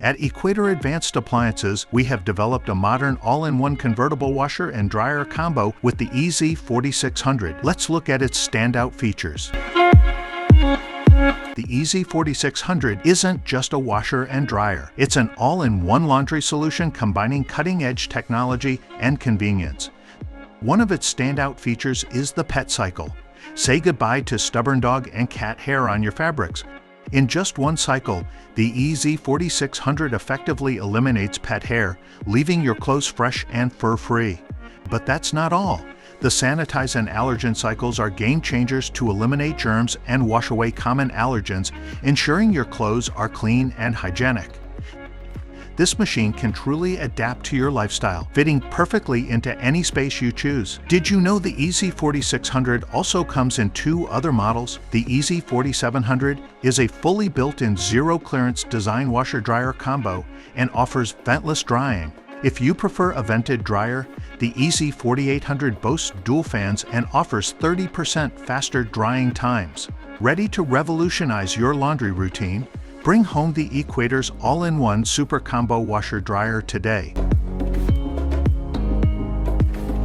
At Equator Advanced Appliances, we have developed a modern all-in-one convertible washer and dryer combo with the EZ4600. Let's look at its standout features. The EZ4600 isn't just a washer and dryer. It's an all-in-one laundry solution combining cutting-edge technology and convenience. One of its standout features is the pet cycle. Say goodbye to stubborn dog and cat hair on your fabrics. In just one cycle, the EZ4600 effectively eliminates pet hair, leaving your clothes fresh and fur-free. But that's not all. The sanitize and allergen cycles are game changers to eliminate germs and wash away common allergens, ensuring your clothes are clean and hygienic. This machine can truly adapt to your lifestyle, fitting perfectly into any space you choose. Did you know the EZ4600 also comes in two other models? The EZ4700 is a fully built-in zero-clearance design washer-dryer combo and offers ventless drying. If you prefer a vented dryer, the EZ4800 boasts dual fans and offers 30% faster drying times. Ready to revolutionize your laundry routine? Bring home the Equator's all-in-one super combo washer-dryer today.